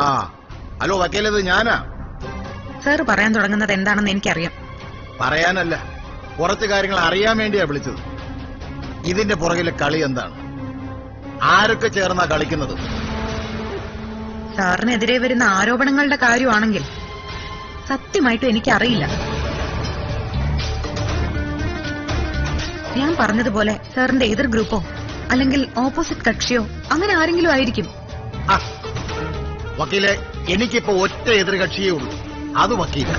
ആ ഹലോ വക്കീലത് ഞാനാ. സാർ പറയാൻ തുടങ്ങുന്നത് എന്താണെന്ന് എനിക്കറിയാം. പറയാനല്ല, കുറച്ച് കാര്യങ്ങൾ അറിയാൻ വേണ്ടിയാ വിളിച്ചത്. ഇതിന്റെ പുറകിലെ കളി എന്താണ്? ആരൊക്കെ ചേർന്നാ കളിക്കുന്നത്? സാറിനെതിരെ വരുന്ന ആരോപണങ്ങളുടെ കാര്യമാണെങ്കിൽ സത്യമായിട്ടും എനിക്കറിയില്ല. ഞാൻ പറഞ്ഞതുപോലെ സാറിന്റെ എതിർ ഗ്രൂപ്പോ അല്ലെങ്കിൽ ഓപ്പോസിറ്റ് കക്ഷിയോ അങ്ങനെ ആരെങ്കിലും ആയിരിക്കും. വക്കീലെ, എനിക്കിപ്പോ ഒറ്റ എതിർ കക്ഷിയേ ഉള്ളൂ, അത് വക്കീല.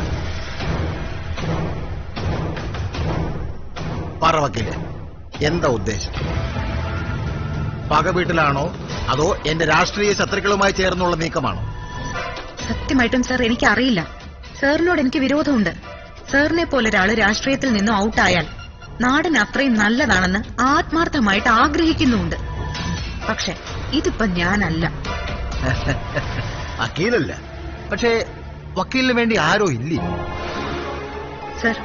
പറ വക്കീലെ, എന്താ ഉദ്ദേശം? പക വീട്ടിലാണോ അതോ എന്റെ രാഷ്ട്രീയ ശത്രുക്കളുമായി ചേർന്നുള്ള നീക്കമാണോ? സത്യമായിട്ടും സാർ എനിക്കറിയില്ല. സാറിനോട് എനിക്ക് വിരോധമുണ്ട്. സാറിനെ പോലെ ഒരാള് രാഷ്ട്രീയത്തിൽ നിന്നും ഔട്ടായാൽ നാടിന് അത്രയും നല്ലതാണെന്ന് ആത്മാർത്ഥമായിട്ട് ആഗ്രഹിക്കുന്നുണ്ട്. പക്ഷെ ഇതിപ്പോ ഞാനല്ല. വക്കീലല്ല, പക്ഷേ വക്കീലിന് വേണ്ടി ആരോ ഇല്ലേ? സർ,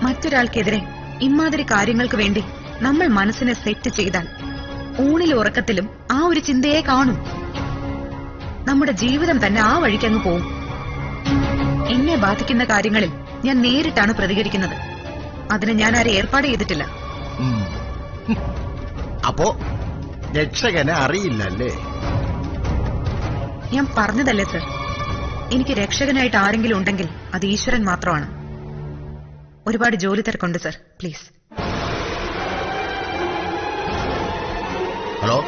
മറ്റൊരാൾക്കെതിരെ ഇമാതിരി കാര്യങ്ങൾക്ക് വേണ്ടി നമ്മൾ മനസ്സിനെ സെറ്റ് ചെയ്താൽ ഊണിലും ഉറക്കത്തിലും ആ ഒരു ചിന്തയെ കാണും. നമ്മുടെ ജീവിതം തന്നെ ആ വഴിക്കങ്ങ് പോവും. എന്നെ ബാധിക്കുന്ന കാര്യങ്ങളിൽ ഞാൻ നേരിട്ടാണ് പ്രതികരിക്കുന്നത്. അതിന് ഞാൻ ആരെ ഏർപ്പാട് ചെയ്തിട്ടില്ല. അപ്പോ രക്ഷകനെ അറിയില്ലല്ലേ? ഞാൻ പറഞ്ഞതല്ലേ സർ, എനിക്ക് രക്ഷകനായിട്ട് ആരെങ്കിലും ഉണ്ടെങ്കിൽ അത് ഈശ്വരൻ മാത്രമാണ്. ഒരുപാട് ജോലി തിരക്കുണ്ട് സർ, പ്ലീസ്. ഹലോ,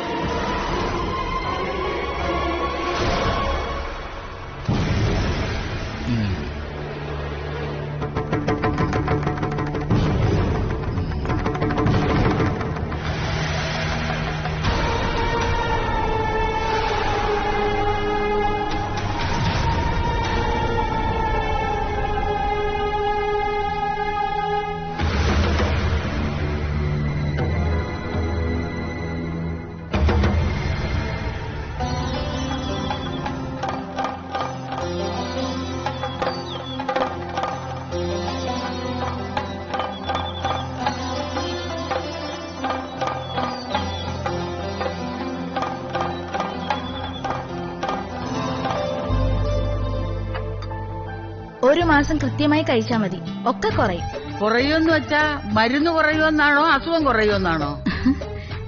ഒരു മാസം കൃത്യമായി കഴിച്ചാൽ മതി, ഒക്കെ കുറയും. കുറയുമെന്ന് വെച്ചാ മരുന്ന് കുറയുമെന്നാണോ അസുഖം കുറയുമെന്നാണോ?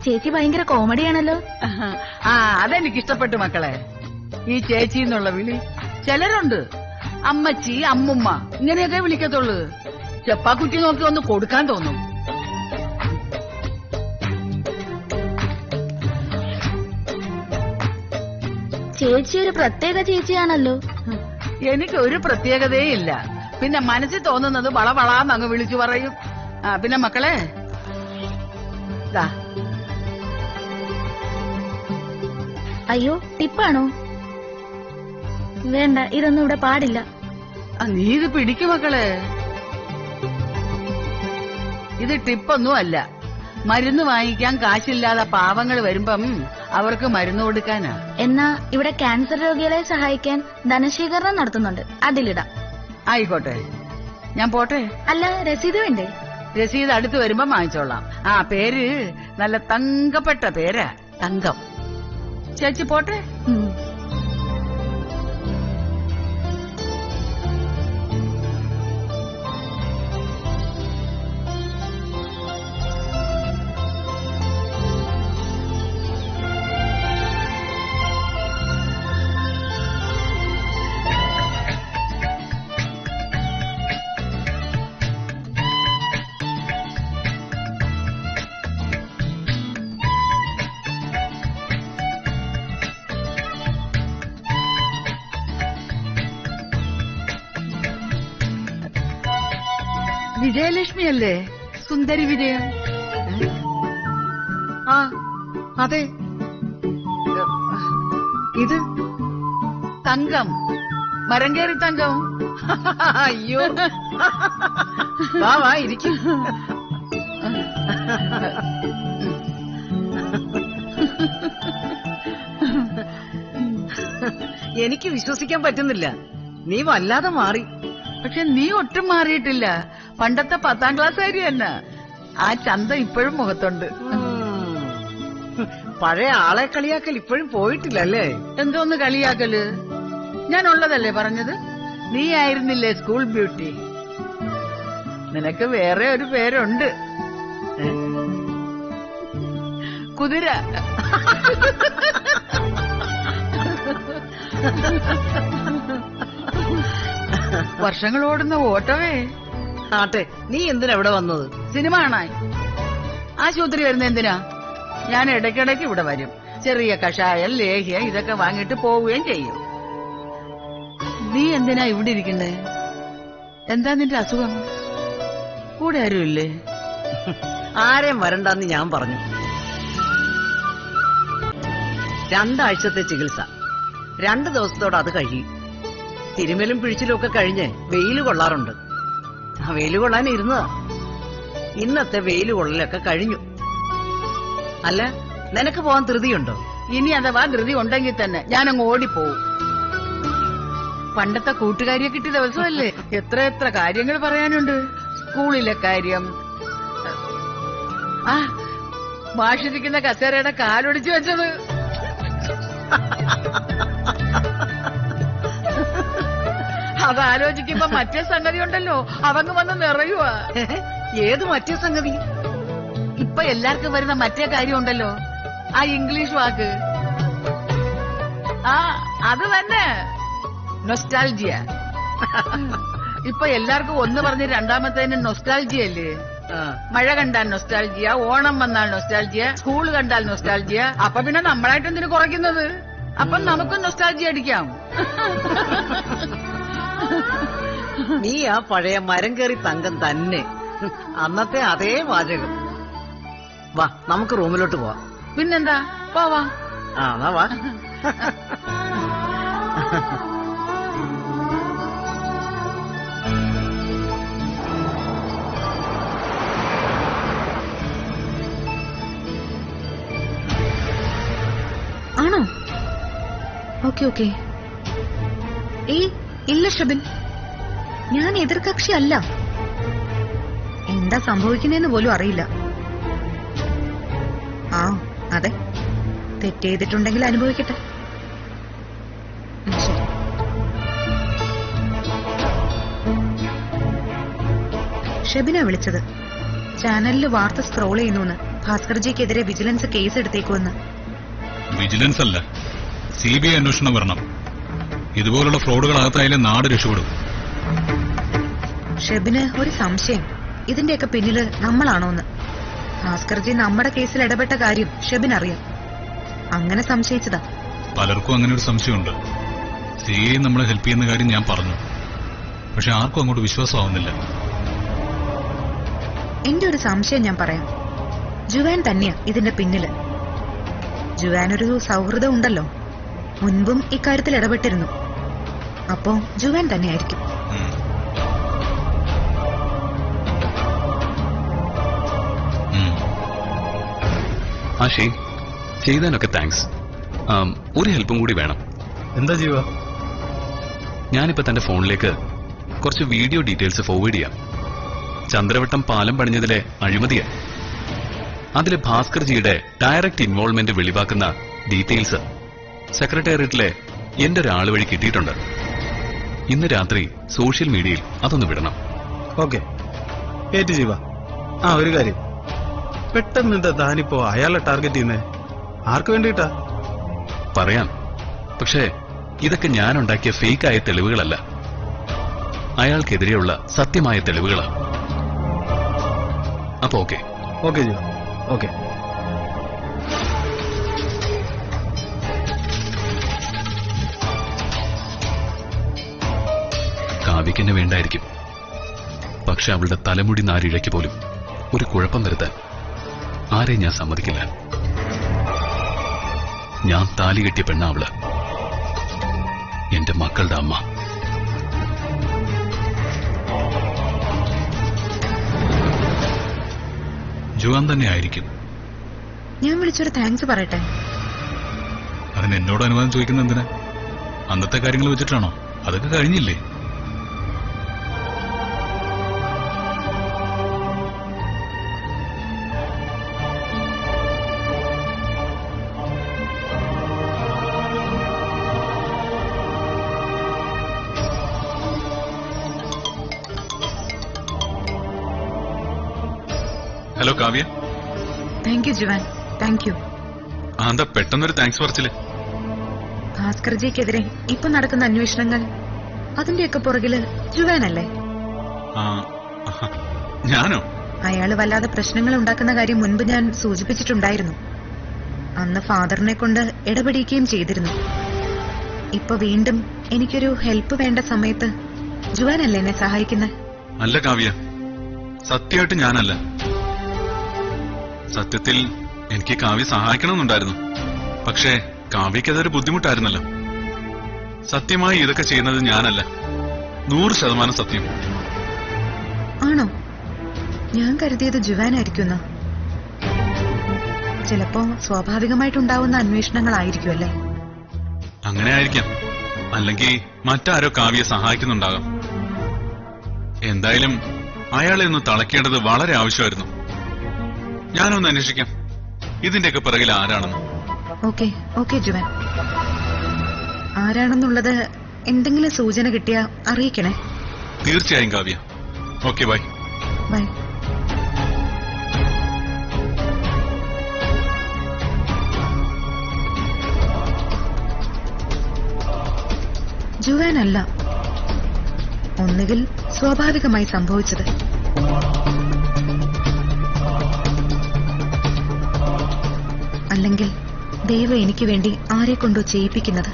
ചേച്ചി ഭയങ്കര കോമഡിയാണല്ലോ. ആ, അതെനിക്ക് ഇഷ്ടപ്പെട്ടു മക്കളെ. ഈ ചേച്ചി എന്നുള്ള വിളി. ചിലരുണ്ട് അമ്മച്ചി, അമ്മുമ്മ ഇങ്ങനെയൊക്കെ വിളിക്കത്തുള്ളൂ. ചെപ്പാക്കുറ്റി നോക്കി ഒന്ന് കൊടുക്കാൻ തോന്നും. ചേച്ചി ഒരു പ്രത്യേക ചേച്ചിയാണല്ലോ. എനിക്ക് ഒരു പ്രത്യേകതയും ഇല്ല. പിന്നെ മനസ്സിൽ തോന്നുന്നത് വളവളാന്ന് അങ്ങ് വിളിച്ചു പറയും. പിന്നെ മക്കളെ, അയ്യോ, ടിപ്പാണോ? വേണ്ട, ഇതൊന്നും ഇവിടെ പാടില്ല. നീ ഇത് പിടിക്കും മക്കളെ. ഇത് ടിപ്പൊന്നും അല്ല. മരുന്ന് വാങ്ങിക്കാൻ കാശില്ലാതെ പാവങ്ങൾ വരുമ്പം അവർക്ക് മരുന്ന് കൊടുക്കാനാ. എന്നാ ഇവിടെ ക്യാൻസർ രോഗികളെ സഹായിക്കാൻ ധനശേഖരണം നടത്തുന്നുണ്ട്, അതിലിടാം. ആയിക്കോട്ടെ, ഞാൻ പോട്ടെ. അല്ല, രസീത് വേണ്ടേ? രസീത് അടുത്ത് വരുമ്പോ വാങ്ങിച്ചോളാം. പേര് നല്ല തങ്കപ്പെട്ട പേരാ, തങ്കം. ചേച്ചി പോട്ടെ. വിജയലക്ഷ്മി അല്ലേ? സുന്ദരി വിജയം. ആ അതെ. ഇത് തങ്കം, മരം കയറി തങ്കം. അയ്യോ, വാ വാ ഇരിക്കും. എനിക്ക് വിശ്വസിക്കാൻ പറ്റുന്നില്ല, നീ വല്ലാതെ മാറി. പക്ഷെ നീ ഒട്ടും മാറിയിട്ടില്ല. പണ്ടത്തെ 10ാം ക്ലാസ്സുകാരി തന്നെ. ആ ചന്ത ഇപ്പോഴും മുഖത്തുണ്ട്. പഴയ ആളെ കളിയാക്കൽ ഇപ്പോഴും പോയിട്ടില്ലല്ലേ? എന്തോന്ന് കളിയാക്കല്? ഞാൻ ഉള്ളതല്ലേ പറഞ്ഞത്? നീ ആയിരുന്നില്ലേ സ്കൂൾ ബ്യൂട്ടി? നിനക്ക് വേറെ ഒരു പേരുണ്ട്, കുതിര. വർഷങ്ങൾ ഓടുന്ന ഓട്ടമേ. ആട്ടെ, നീ എന്തിനാ ഇവിടെ വന്നത്? സിനിമ കാണാൻ. ആശുപത്രി വരുന്ന എന്തിനാ? ഞാൻ ഇടയ്ക്കിടയ്ക്ക് ഇവിടെ വരും. ചെറിയ കഷായം, ലേഹ്യം ഇതൊക്കെ വാങ്ങിട്ട് പോവുകയും ചെയ്യും. നീ എന്തിനാ ഇവിടെ ഇരിക്കുന്നേ? എന്താ നിന്റെ അസുഖം? കൂടെ ആരുമില്ലേ? ആരെയും വരണ്ടെന്ന് ഞാൻ പറഞ്ഞു. 2 ആഴ്ചത്തെ ചികിത്സ, 2 ദിവസത്തോടെ അത് കഴിയും. തിരുമലും പിഴിച്ചിലും ഒക്കെ കഴിഞ്ഞ് വെയിൽ കൊള്ളാറുണ്ട്. വെയിൽ കൊള്ളാൻ ഇരുന്നതാ. ഇന്നത്തെ വെയിൽ കൊള്ളലൊക്കെ കഴിഞ്ഞു. അല്ല, നിനക്ക് പോവാൻ ധൃതിയുണ്ടോ? ഇനി അഥവാ ധൃതി ഉണ്ടെങ്കിൽ തന്നെ ഞാനങ്ങ് ഓടിപ്പോവും. പണ്ടത്തെ കൂട്ടുകാരിയെ കിട്ടിയ ദിവസമല്ലേ? എത്ര കാര്യങ്ങൾ പറയാനുണ്ട്. സ്കൂളിലെ കാര്യം, ആ മാഷിരിക്കുന്ന കസേരയുടെ കാലൊടിച്ചു വെച്ചത്, അതാലോചിക്കുമ്പോ മറ്റേ സംഗതി ഉണ്ടല്ലോ, അവങ്ങ് വന്ന് നിറയുവാ. ഏത് മറ്റേ സംഗതി? ഇപ്പൊ എല്ലാവർക്കും വരുന്ന മറ്റേ കാര്യം ഉണ്ടല്ലോ, ആ ഇംഗ്ലീഷ് വാക്ക്. ആ അത് തന്നെ, നൊസ്റ്റാൾജിയ. ഇപ്പൊ എല്ലാവർക്കും ഒന്ന് പറഞ്ഞ് രണ്ടാമത്തേന് നൊസ്റ്റാൾജിയ അല്ലേ? മഴ കണ്ടാൽ നൊസ്റ്റാൾജിയ, ഓണം വന്നാൽ നൊസ്റ്റാൾജിയ, സ്കൂൾ കണ്ടാൽ നൊസ്റ്റാൾജിയ. അപ്പൊ പിന്നെ നമ്മളായിട്ട് എന്തിനു കുറയ്ക്കുന്നത്? അപ്പം നമുക്കും നൊസ്റ്റാൾജിയ അടിക്കാം. നീ ആ പഴയ മരം കയറി തങ്കം തന്നെ. അന്നത്തെ അതേ വാചകം. വാ, നമുക്ക് റൂമിലോട്ട് പോവാം. പിന്നെന്താ, പോവാ. എന്നാ വാ. ആണോ? Okay okay. ഏയ് ഇല്ല ഷബിൻ, ഞാൻ എതിർകക്ഷി അല്ല. എന്താ സംഭവിക്കുന്നതെന്ന് പോലും അറിയില്ല. ആ അതെ, തെറ്റ് ചെയ്തിട്ടുണ്ടെങ്കിൽ അനുഭവിക്കട്ടെ. ശരി. ഷബിനാ വിളിച്ചത്. ചാനലിൽ വാർത്ത സ്ക്രോൾ ചെയ്യുന്നു, ഭാസ്കർജിക്കെതിരെ വിജിലൻസ് കേസ് എടുത്തേക്കുമെന്ന്. വിജിലൻസ് അല്ല, CBI അന്വേഷണം വരണം. ഇതുപോലുള്ള ഫ്രോഡുകളകത്തായാലും നാട് രക്ഷപ്പെടും. ഷെബിന് ഒരു സംശയം, ഇതിന്റെയൊക്കെ പിന്നില് നമ്മളാണോന്ന്. ഭാസ്കർജി നമ്മുടെ കേസിൽ ഇടപെട്ട കാര്യം ഷെബിൻ അറിയാം, അങ്ങനെ സംശയിച്ചതാ. പലർക്കും അങ്ങനെ ഒരു സംശയമുണ്ട്. CBI നമ്മളെ ഹെൽപ്പ് ചെയ്യുന്ന കാര്യം ഞാൻ പറഞ്ഞു, പക്ഷെ ആർക്കും അങ്ങോട്ട് വിശ്വാസമാവുന്നില്ല. എന്റെ ഒരു സംശയം ഞാൻ പറയാം. ജുവാൻ തന്നെയാ ഇതിന്റെ പിന്നില്. ജുവാനൊരു സൗഹൃദം ഉണ്ടല്ലോ, മുൻപും ഇക്കാര്യത്തിൽ ഇടപെട്ടിരുന്നു. അപ്പോ ജുവാൻ തന്നെയായിരിക്കും. ആ ഷെയ്ൻ, ചെയ്തതിനൊക്കെ താങ്ക്സ്. ഒരു ഹെൽപ്പും കൂടി വേണം. എന്താ ജീവ? ഞാനിപ്പോ തന്റെ ഫോണിലേക്ക് കുറച്ച് വീഡിയോ ഡീറ്റെയിൽസ് ഫോർവേഡ് ചെയ്യാം. ചന്ദ്രവട്ടം പാലം പണിഞ്ഞതിലെ അഴിമതിയെ, അതിലെ ഭാസ്കർജിയുടെ ഡയറക്റ്റ് ഇൻവോൾവ്മെന്റ് വെളിവാക്കുന്ന ഡീറ്റെയിൽസ് സെക്രട്ടേറിയറ്റിലെ എന്റെ ഒരാൾ വഴി കിട്ടിയിട്ടുണ്ട്. ഇന്ന് രാത്രി സോഷ്യൽ മീഡിയയിൽ അതൊന്ന് വിടണം. ഓക്കെ ഏറ്റ് ജീവ. ആ ഒരു കാര്യം, പെട്ടെന്ന് താനിപ്പോ അയാളെ ടാർഗറ്റ് ചെയ്യുന്നേ? ആർക്ക് വേണ്ടിയിട്ടാ? പറയാം, പക്ഷേ ഇതൊക്കെ ഞാനുണ്ടാക്കിയ ഫേക്കായ തെളിവുകളല്ല, അയാൾക്കെതിരെയുള്ള സത്യമായ തെളിവുകളാണ്. അപ്പൊ ഓക്കെ. ഓക്കെ ജീവ, ഓക്കെ. കാവ്യക്കെന്നെ വേണ്ടായിരിക്കും, പക്ഷെ അവളുടെ തലമുടി നാരിഴയ്ക്ക് പോലും ഒരു കുഴപ്പം വരുത്താൻ ആരെയും ഞാൻ സമ്മതിക്കില്ല. ഞാൻ താലി കെട്ടിയ പെണ്ണ അവള്, എന്റെ മക്കളുടെ അമ്മ. ജുവാൻ തന്നെ ആയിരിക്കും. ഞാൻ വിളിച്ചൊരു താങ്ക്സ് പറയട്ടെ. അതിന് എന്നോട് അനുവാദം ചോദിക്കുന്ന എന്തിനാ? അന്നത്തെ കാര്യങ്ങൾ വെച്ചിട്ടാണോ? അതൊക്കെ കഴിഞ്ഞില്ലേ? Kavya? Thank you Juan, thank you. എന്താ പെട്ടെന്നൊരു താങ്ക്സ് പറച്ചില്? ഭാസ്കർജിക്കെതിരെ ഇപ്പൊ നടക്കുന്ന അന്വേഷണങ്ങൾ, അതിന്റെയൊക്കെ പുറകില് ജുവാനല്ലേ? ആ, ഞാനോ? അയാള് വല്ലാതെ പ്രശ്നങ്ങൾ ഉണ്ടാക്കുന്ന കാര്യം മുൻപ് ഞാൻ സൂചിപ്പിച്ചിട്ടുണ്ടായിരുന്നു. അന്ന് ഫാദറിനെ കൊണ്ട് ഇടപെടിക്കുകയും ചെയ്തിരുന്നു. ഇപ്പൊ വീണ്ടും എനിക്കൊരു ഹെൽപ്പ് വേണ്ട സമയത്ത് ജുവാനല്ലേ എന്നെ സഹായിക്കുന്നത്? അല്ല കാവ്യ, സത്യമായിട്ട് ഞാനല്ല. സത്യത്തിൽ എനിക്ക് കാവ്യ സഹായിക്കണമെന്നുണ്ടായിരുന്നു. പക്ഷേ കാവ്യക്ക് അതൊരു ബുദ്ധിമുട്ടായിരുന്നല്ലോ. സത്യമായി ഇതൊക്കെ ചെയ്യുന്നത് ഞാനല്ല, 100% സത്യം. ആണോ? ഞാൻ കരുതിയത് ജുവാനായിരിക്കുന്ന. ചിലപ്പോ സ്വാഭാവികമായിട്ടുണ്ടാവുന്ന അന്വേഷണങ്ങളായിരിക്കുമല്ലേ? അങ്ങനെ ആയിരിക്കാം, അല്ലെങ്കിൽ മറ്റാരോ കാവ്യെ സഹായിക്കുന്നുണ്ടാകാം. എന്തായാലും അയാളെ ഒന്ന് തളയ്ക്കേണ്ടത് വളരെ ആവശ്യമായിരുന്നു. ഞാനൊന്ന് അന്വേഷിക്കാം ഇതിന്റെയൊക്കെ പിറകിൽ ആരാണെന്ന്. ഓക്കെ ഓക്കെ ജുവാൻ, ആരാണെന്നുള്ളത് എന്തെങ്കിലും സൂചന കിട്ടിയാ അറിയിക്കണേ. തീർച്ചയായും കാവ്യ. Okay, bye. ബൈ. ജുവാനല്ല, ഒന്നുകിൽ സ്വാഭാവികമായി സംഭവിച്ചത്. അല്ലെങ്കിൽ ദൈവം എനിക്ക് വേണ്ടി ആരെ കൊണ്ടോ ചെയ്യിപ്പിക്കുന്നത്.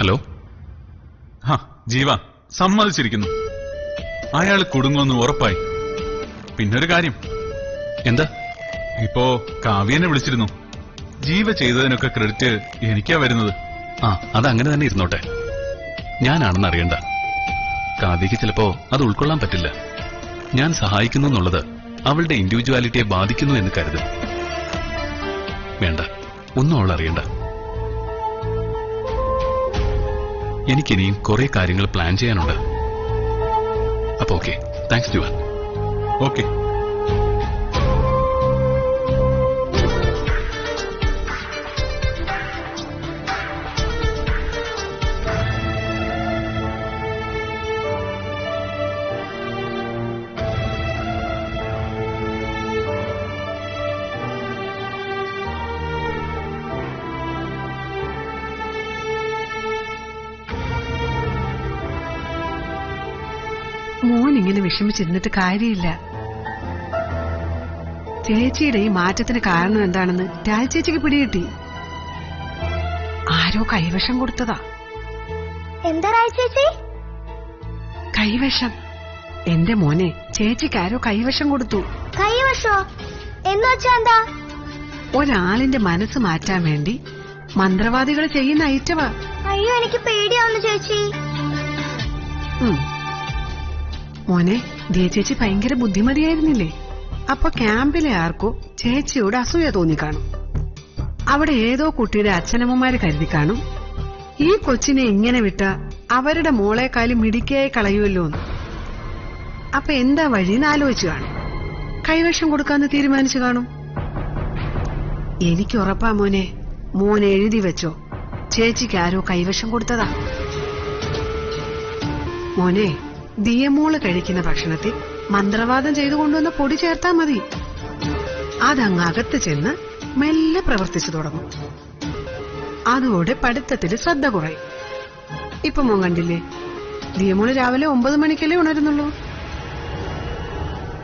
ഹലോ. ജീവ, സമ്മതിച്ചിരിക്കുന്നു. അയാൾ കുടുങ്ങുമെന്ന് ഉറപ്പായി. പിന്നൊരു കാര്യം. എന്താ? ഇപ്പോ കാവ്യനെ വിളിച്ചിരുന്നു. ജീവ ചെയ്തതിനൊക്കെ ക്രെഡിറ്റ് എനിക്കാ വരുന്നത്. അതങ്ങനെ തന്നെ ഇരുന്നോട്ടെ. ഞാനാണെന്ന് അറിയണ്ട. കാവ്യക്ക് ചിലപ്പോ അത് ഉൾക്കൊള്ളാൻ പറ്റില്ല. ഞാൻ സഹായിക്കുന്നു എന്നുള്ളത് അവളുടെ ഇൻഡിവിജ്വാലിറ്റിയെ ബാധിക്കുന്നു എന്ന് കരുതും. വേണ്ട, ഒന്നും അവൾ അറിയണ്ട. എനിക്കിനിയും കുറെ കാര്യങ്ങൾ പ്ലാൻ ചെയ്യാനുണ്ട്. അപ്പൊ ഓക്കെ, താങ്ക്സ് ജുവാൻ. ഓക്കെ. മോൻ ഇങ്ങനെ വിഷമിച്ചിരുന്നിട്ട് കാര്യമില്ല. ചേച്ചിയുടെ ഈ മാറ്റത്തിന് കാരണം എന്താണെന്ന് രാജചേച്ചിക്ക് പിടികിട്ടി. ആരോ കൈവശം കൊടുത്തതാ. എന്താ ചേച്ചി? കൈവശം. എന്റെ മോനെ ചേച്ചിക്ക് ആരോ കൈവശം കൊടുത്തു. കൈവശോ എന്ന് വെച്ചാ എന്താ? ഒരാളിന്റെ മനസ്സ് മാറ്റാൻ വേണ്ടി മന്ത്രവാദികൾ ചെയ്യുന്ന ഐറ്റവാ. അയ്യോ, എനിക്ക് പേടിയാവുന്നു ചേച്ചി. മോനെ, ചേച്ചി ഭയങ്കര ബുദ്ധിമതിയായിരുന്നില്ലേ? അപ്പൊ ക്യാമ്പിലെ ആർക്കോ ചേച്ചിയോട് അസൂയ തോന്നിക്കാണും. അവിടെ ഏതോ കുട്ടിയുടെ അച്ഛനമ്മമാര് കരുതി കാണും, ഈ കൊച്ചിനെ ഇങ്ങനെ വിട്ട അവരുടെ മോളെക്കാളും മിടിക്കായി കളയുമല്ലോ. അപ്പൊ എന്താ വഴിന്ന് ആലോചിച്ചു കാണും. കൈവശം കൊടുക്കാന്ന് തീരുമാനിച്ചു കാണും. എനിക്ക് ഉറപ്പാ മോനെ, മോനെ എഴുതി വെച്ചോ, ചേച്ചിക്ക് ആരോ കൈവശം കൊടുത്തതാ. മോനെ, ദിയമോള് കഴിക്കുന്ന ഭക്ഷണത്തിൽ മന്ത്രവാദം ചെയ്തു കൊണ്ടുവന്ന പൊടി ചേർത്താ മതി. അതങ്ങ് അകത്ത് ചെന്ന് മെല്ലെ പ്രവർത്തിച്ചു തുടങ്ങും. അതോടെ പഠിത്തത്തിൽ ശ്രദ്ധ കുറയും. ഇപ്പൊ മോൻ കണ്ടില്ലേ, ദിയമോള് രാവിലെ 9 മണിക്കല്ലേ ഉണരുന്നുള്ളൂ.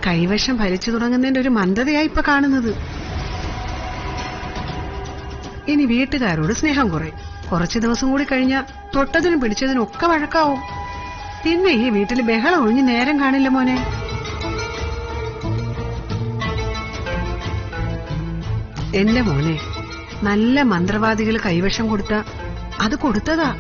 കൈവശം ഭരിച്ചു തുടങ്ങുന്നതിന്റെ ഒരു മന്ദതയായി ഇപ്പൊ കാണുന്നത്. ഇനി വീട്ടുകാരോട് സ്നേഹം കുറയും. കുറച്ചു ദിവസം കൂടി കഴിഞ്ഞാൽ തൊട്ടതിനും പിടിച്ചതിനും ഒക്കെ വഴക്കാവും. പിന്നെ ഈ വീട്ടിൽ ബഹളം ഒഴിഞ്ഞ് നേരം കാണില്ല മോനെ. എന്റെ മോനെ, നല്ല മന്ത്രവാദികൾ കൈവശം കൊടുത്ത അത് കൊടുത്തതാ.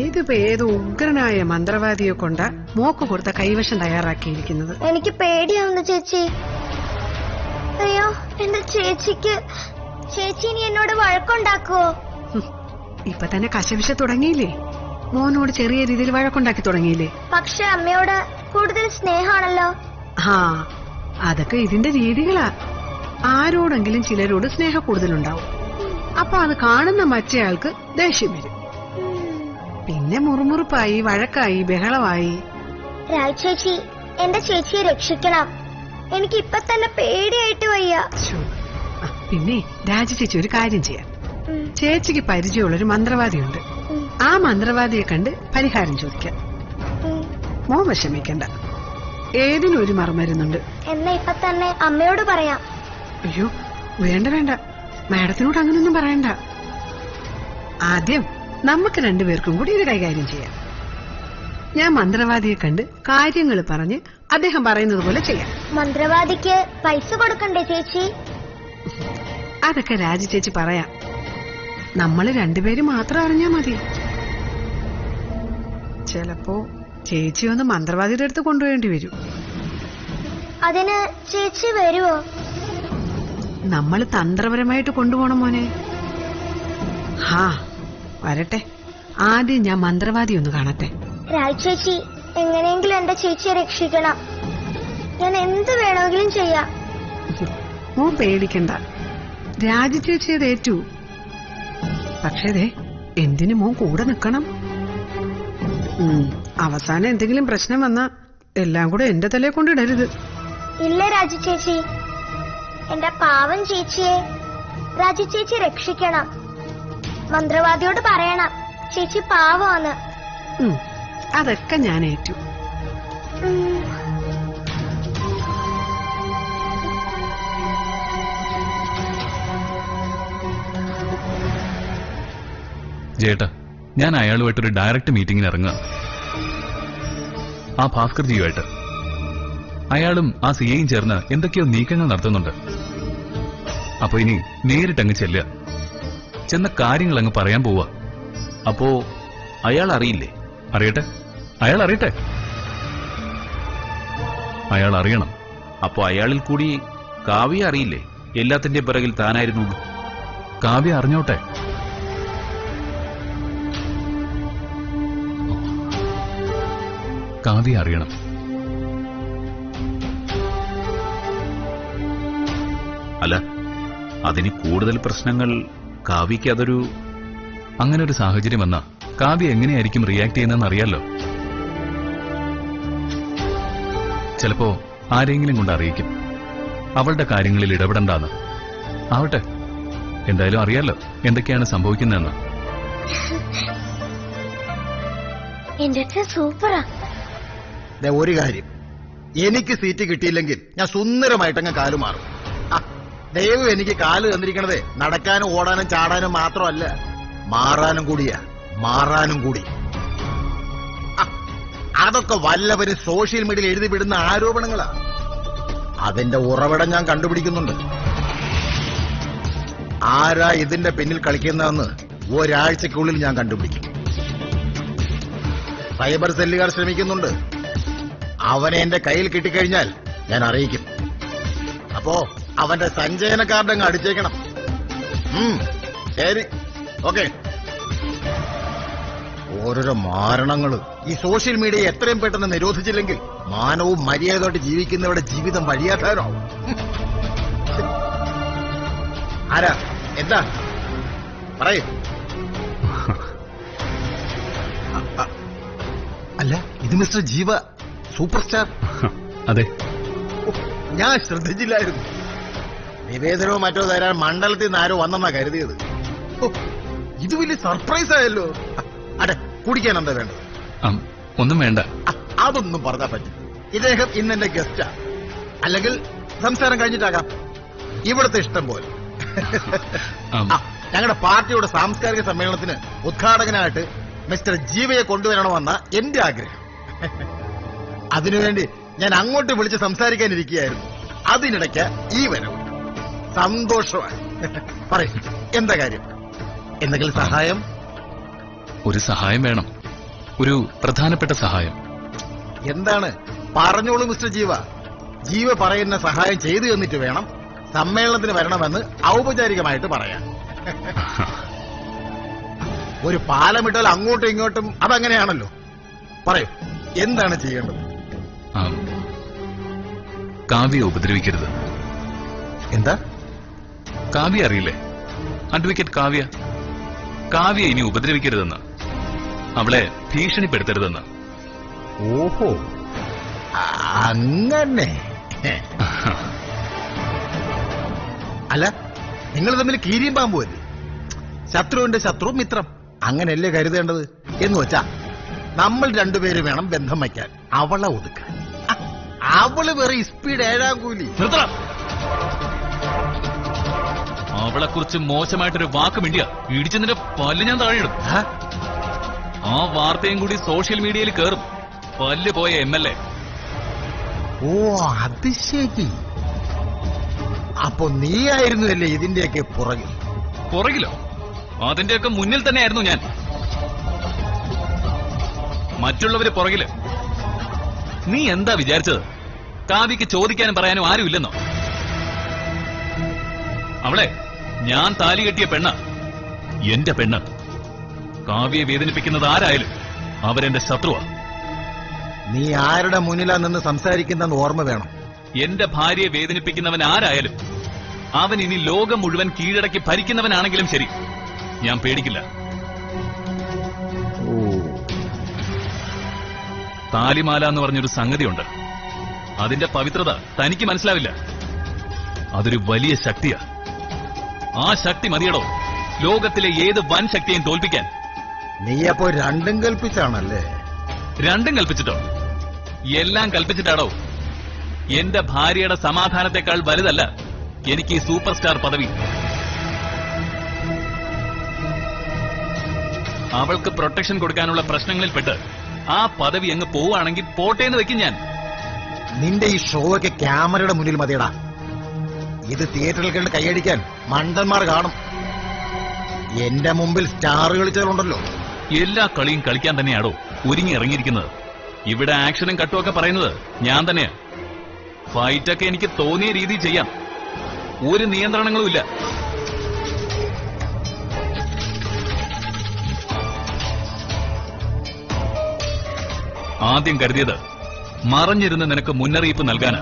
ഇതിപ്പോ ഏതോ ഉഗ്രനായ മന്ത്രവാദിയെ കൊണ്ട മോക്ക് കൊടുത്ത കൈവശം തയ്യാറാക്കിയിരിക്കുന്നത്. എനിക്ക് പേടിയാവുന്നു ചേച്ചി. അയ്യോ, എന്റെ ചേച്ചി ഇനി എന്നോട് വഴക്കുണ്ടാക്കുവോ? ഇപ്പൊ തന്നെ കശവിശ തുടങ്ങിയില്ലേ? മോനോട് ചെറിയ രീതിയിൽ വഴക്കുണ്ടാക്കി തുടങ്ങിയില്ലേ? പക്ഷെ അമ്മയോട് കൂടുതൽ സ്നേഹമാണല്ലോ. ആ, അതൊക്കെ ഇതിന്റെ രീതികളാ. ആരോടെങ്കിലും ചിലരോട് സ്നേഹ കൂടുതലുണ്ടാവും. അപ്പൊ അത് കാണുന്ന മറ്റേയാൾക്ക് ദേഷ്യം വരും. പിന്നെ മുറുമുറുപ്പായി, വഴക്കായി, ബഹളമായി. രാജ് ചേച്ചി, എന്റെ ചേച്ചിയെ രക്ഷിക്കണം. എനിക്ക് ഇപ്പൊ തന്നെ പേടിയായിട്ട് വയ്യ. ശ്ശോ. പിന്നെ രാജി ചേച്ചി ഒരു കാര്യം ചെയ്യാം. ചേച്ചിക്ക് പരിചയമുള്ളൊരു മന്ത്രവാദിയുണ്ട്. ആ മന്ത്രവാദിയെ കണ്ട് പരിഹാരം ചോദിക്കാം. മോൻ വിഷമിക്കണ്ട, ഏതിനും ഒരു മറുമരുന്നുണ്ട്. എന്നാ ഇപ്പൊ തന്നെ അമ്മയോട് പറയാം. അയ്യോ, വേണ്ട വേണ്ട, മാഡത്തിനോട് അങ്ങനൊന്നും പറയണ്ട. ആദ്യം നമുക്ക് രണ്ടുപേർക്കും കൂടി ഇത് കൈകാര്യം ചെയ്യാം. ഞാൻ മന്ത്രവാദിയെ കണ്ട് കാര്യങ്ങൾ പറഞ്ഞ് അദ്ദേഹം പറയുന്നത് പോലെ ചെയ്യാം. മന്ത്രവാദിക്ക് പൈസ കൊടുക്കണ്ടേ ചേച്ചി? അതൊക്കെ രാജി ചേച്ചി പറയാം. നമ്മൾ രണ്ടുപേരും മാത്രം അറിഞ്ഞാ മതി. ചിലപ്പോ ചേച്ചി ഒന്ന് മന്ത്രവാദിയുടെ അടുത്ത് കൊണ്ടുപോയേണ്ടി വരും. അതിന് ചേച്ചി വരുവോ? നമ്മൾ തന്ത്രപരമായിട്ട് കൊണ്ടുപോകണം മോനെ. ഹാ, വരട്ടെ. ആദ്യം ഞാൻ മന്ത്രവാദി ഒന്ന് കാണട്ടെ. രാജ് ചേച്ചി, എങ്ങനെയെങ്കിലും എന്റെ ചേച്ചിയെ രക്ഷിക്കണം. ഞാൻ എന്ത് വേണമെങ്കിലും ചെയ്യാം. മോൻ പേടിക്കണ്ട, രാജി ചേച്ചിയത് ഏറ്റു. പക്ഷേ ദേ, എന്തിനു മോൻ കൂടെ നിൽക്കണം? അവസാനം എന്തെങ്കിലും പ്രശ്നം വന്നാ എല്ലാം കൂടെ എന്റെ തലയെ കൊണ്ടിടരുത്. ഇല്ല രാജു ചേച്ചി, എന്റെ പാവം ചേച്ചിയെ രാജു ചേച്ചി രക്ഷിക്കണം. മന്ത്രവാദിയോട് പറയണം ചേച്ചി പാവമാണ്. അതൊക്കെ ഞാൻ ഏറ്റു. ജേട്ടാ, ഞാൻ അയാളുമായിട്ടൊരു ഡയറക്റ്റ് മീറ്റിംഗിന് ഇറങ്ങുക. ആ ഭാസ്കർ ജിയുമായിട്ട്. അയാളും ആ സിയെയും ചേർന്ന് എന്തൊക്കെയോ നീക്കങ്ങൾ നടത്തുന്നുണ്ട്. അപ്പൊ ഇനി നേരിട്ടങ്ങ് ചെല്ലുക. ചെന്ന കാര്യങ്ങൾ അങ്ങ് പറയാൻ പോവുക. അപ്പോ അയാൾ അറിയില്ലേ? അറിയട്ടെ, അയാൾ അറിയട്ടെ. അയാൾ അറിയണം. അപ്പോ അയാളിൽ കൂടി കാവ്യ അറിയില്ലേ എല്ലാത്തിന്റെ പിറകിൽ താനായിരുന്നു? കാവ്യ അറിഞ്ഞോട്ടെ. കാവ്യ അറിയണം. അല്ല, അതിന് കൂടുതൽ പ്രശ്നങ്ങൾ കാവ്യക്ക് അതൊരു... അങ്ങനെ ഒരു സാഹചര്യം വന്നാ കാവ്യ എങ്ങനെയായിരിക്കും റിയാക്ട് ചെയ്യുന്നതെന്ന് അറിയാലോ. ചിലപ്പോ ആരെങ്കിലും കൊണ്ട് അറിയിക്കും അവളുടെ കാര്യങ്ങളിൽ ഇടപെടണ്ടാന്ന്. ആവട്ടെ, എന്തായാലും അറിയാലോ എന്തൊക്കെയാണ് സംഭവിക്കുന്നതെന്ന്. എന്റെ സൂപ്പറാ. ഒരു കാര്യം, എനിക്ക് സീറ്റ് കിട്ടിയില്ലെങ്കിൽ ഞാൻ സുന്ദരമായിട്ടങ്ങ് കാല് മാറും. ദൈവം എനിക്ക് കാല് തന്നിരിക്കണതേ നടക്കാനും ഓടാനും ചാടാനും മാത്രമല്ല, മാറാനും കൂടിയാ. മാറാനും കൂടി. അതൊക്കെ വല്ലവരും സോഷ്യൽ മീഡിയയിൽ എഴുതി വിടുന്ന ആരോപണങ്ങളാ. അതിന്റെ ഉറവിടം ഞാൻ കണ്ടുപിടിക്കുന്നുണ്ട്. ആരാ ഇതിന്റെ പിന്നിൽ കളിക്കുന്നതെന്ന് ഒരാഴ്ചക്കുള്ളിൽ ഞാൻ കണ്ടുപിടിക്കും. സൈബർ സെല്ലുകാർ ശ്രമിക്കുന്നുണ്ട്. അവനെ എന്റെ കയ്യിൽ കിട്ടിക്കഴിഞ്ഞാൽ ഞാൻ അറിയിക്കും. അപ്പോ അവന്റെ സഞ്ചയന കാർഡ് അങ്ങ് അടിച്ചേക്കണം. ശരി, ഓക്കെ. ഓരോരോ മാരണങ്ങള്. ഈ സോഷ്യൽ മീഡിയ എത്രയും പെട്ടെന്ന് നിരോധിച്ചില്ലെങ്കിൽ മാനവും മര്യാദയായിട്ട് ജീവിക്കുന്നവരുടെ ജീവിതം വഴിയാധാരമാവും. ആരാ? എന്താ പറയൂ. അല്ല, ഇത് മിസ്റ്റർ ജീവ, സൂപ്പർ സ്റ്റാർ. അതെ. ഞാൻ ശ്രദ്ധിച്ചില്ലായിരുന്നു. നിവേദനമോ മറ്റോ തരാൻ മണ്ഡലത്തിൽ നിന്ന് ആരോ വന്നെന്നാ കരുതിയത്. ഇത് വലിയ സർപ്രൈസ് ആയല്ലോ. അതെ, കുടിക്കാൻ എന്താ വേണ്ടത്? ഒന്നും വേണ്ട. അതൊന്നും പറഞ്ഞാ പറ്റും. ഇദ്ദേഹം ഇന്നെന്റെ ഗസ്റ്റാ. അല്ലെങ്കിൽ സംസാരം കഴിഞ്ഞിട്ടാകാം. ഇവിടുത്തെ ഇഷ്ടം പോലെ. ഞങ്ങളുടെ പാർട്ടിയുടെ സാംസ്കാരിക സമ്മേളനത്തിന് ഉദ്ഘാടകനായിട്ട് മിസ്റ്റർ ജീവയെ കൊണ്ടുവരണമെന്ന എന്റെ ആഗ്രഹം. അതിനുവേണ്ടി ഞാൻ അങ്ങോട്ട് വിളിച്ച് സംസാരിക്കാനിരിക്കുകയായിരുന്നു. അതിനിടയ്ക്ക് ഈ വരവ്. സന്തോഷമായി. പറയും, എന്താ കാര്യം? എന്തെങ്കിലും സഹായം? ഒരു സഹായം വേണം, ഒരു പ്രധാനപ്പെട്ട സഹായം. എന്താണ്? പറഞ്ഞോളൂ മിസ്റ്റർ ജീവ. ജീവ പറയുന്ന സഹായം ചെയ്തു തന്നിട്ട് വേണം സമ്മേളനത്തിന് വരണമെന്ന് ഔപചാരികമായിട്ട് പറയാൻ. ഒരു പാലമിട്ടാൽ അങ്ങോട്ടും ഇങ്ങോട്ടും അതങ്ങനെയാണല്ലോ. പറയൂ, എന്താണ് ചെയ്യേണ്ടത്? ആ, കാവ്യ ഉപദ്രവിക്കരുത്. എന്താ? കാവ്യ അറിയില്ലേ? അഡ്വക്കേറ്റ് കാവ്യ. കാവ്യ ഇനി ഉപദ്രവിക്കരുതെന്ന്, അവളെ ഭീഷണിപ്പെടുത്തരുതെന്ന്. ഓഹോ, അങ്ങനെ. അല്ല, നിങ്ങൾ തമ്മിൽ കീരിയും പാമ്പുമല്ലേ? ശത്രുവിന്റെ ശത്രു മിത്രം, അങ്ങനെയല്ലേ കരുതേണ്ടത്? എന്ന് വെച്ചാ നമ്മൾ രണ്ടുപേരും വേണം ബന്ധം വയ്ക്കാൻ, അവളെ ഒതുക്കാൻ. അവള് വെറും സ്പീഡ് 7-ാം കൂലി. അവളെ കുറിച്ച് മോശമായിട്ടൊരു വാക്ക് മിണ്ടിയ ഇടിച്ചതിന്റെ പല്ല് ഞാൻ താഴെയിടും. ആ വാർത്തയും കൂടി സോഷ്യൽ മീഡിയയിൽ കയറും. പല്ല് പോയ MLA. ഓ, അത് ശരി. അപ്പൊ നീയായിരുന്നല്ലേ ഇതിന്റെയൊക്കെ പുറകിൽ? പുറകിലോ? അതിന്റെയൊക്കെ മുന്നിൽ തന്നെയായിരുന്നു ഞാൻ. മറ്റുള്ളവര് പുറകില്. നീ എന്താ വിചാരിച്ചത്? കാവ്യക്ക് ചോദിക്കാനും പറയാനും ആരുമില്ലെന്നോ? അവളെ ഞാൻ താലി കെട്ടിയ പെണ്ണ, എന്റെ പെണ്ണ്. കാവ്യയെ വേദനിപ്പിക്കുന്നത് ആരായാലും അവരെന്റെ ശത്രുവാ. നീ ആരുടെ മുന്നിലാ നിന്ന് സംസാരിക്കുന്നെന്ന് ഓർമ്മ വേണം. എന്റെ ഭാര്യയെ വേദനിപ്പിക്കുന്നവൻ ആരായാലും അവൻ ഇനി ലോകം മുഴുവൻ കീഴടക്കി ഭരിക്കുന്നവനാണെങ്കിലും ശരി, ഞാൻ പേടിക്കില്ല. താലിമാല എന്ന് പറഞ്ഞൊരു സംഗതിയുണ്ട്. അതിന്റെ പവിത്രത തനിക്ക് മനസ്സിലാവില്ല. അതൊരു വലിയ ശക്തിയാ. ആ ശക്തി മതിയടോ ലോകത്തിലെ ഏത് വൻ ശക്തിയെയും തോൽപ്പിക്കാൻ. നീ അപ്പോ രണ്ടും കൽപ്പിച്ചാണല്ലേ? രണ്ടും കൽപ്പിച്ചിട്ടോ? എല്ലാം കൽപ്പിച്ചിട്ടാടോ. എന്റെ ഭാര്യയുടെ സമാധാനത്തെക്കാൾ വലുതല്ല എനിക്ക് ഈ സൂപ്പർ സ്റ്റാർ പദവി. അവൾക്ക് പ്രൊട്ടക്ഷൻ കൊടുക്കാനുള്ള പ്രശ്നങ്ങളിൽപ്പെട്ട് ആ പദവി അങ്ങ് പോവുകയാണെങ്കിൽ പോട്ടേന്ന് വെക്കും ഞാൻ. നിന്റെ ഈ ഷോയ്ക്ക് ക്യാമറയുടെ മുന്നിൽ മതിയടാ. ഇത് തിയേറ്ററിൽ കണ്ട് കൈയടിക്കാൻ മണ്ടന്മാർ കാണും. എന്റെ മുമ്പിൽ സ്റ്റാർ കളിച്ചവരുണ്ടല്ലോ. എല്ലാ കളിയും കളിക്കാൻ തന്നെയാടോ ഒരുങ്ങി ഇറങ്ങിയിരിക്കുന്നത്. ഇവിടെ ആക്ഷനും കട്ടുമൊക്കെ പറയുന്നത് ഞാൻ തന്നെയാ. ഫൈറ്റൊക്കെ എനിക്ക് തോന്നിയ രീതിയിൽ ചെയ്യാം. ഒരു നിയന്ത്രണങ്ങളും ഇല്ല. ആദ്യം കരുതിയത് മറഞ്ഞിരുന്ന് നിനക്ക് മുന്നറിയിപ്പ് നൽകാന്.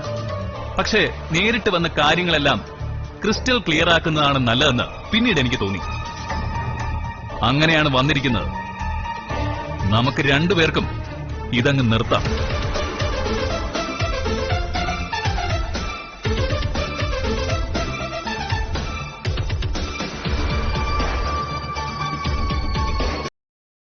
പക്ഷേ നേരിട്ട് വന്ന കാര്യങ്ങളെല്ലാം ക്രിസ്റ്റൽ ക്ലിയർ ആക്കുന്നതാണ് നല്ലതെന്ന് പിന്നീട് എനിക്ക് തോന്നി. അങ്ങനെയാണ് വന്നിരിക്കുന്നത്. നമുക്ക് രണ്ടുപേർക്കും ഇതങ്ങ് നിർത്താം.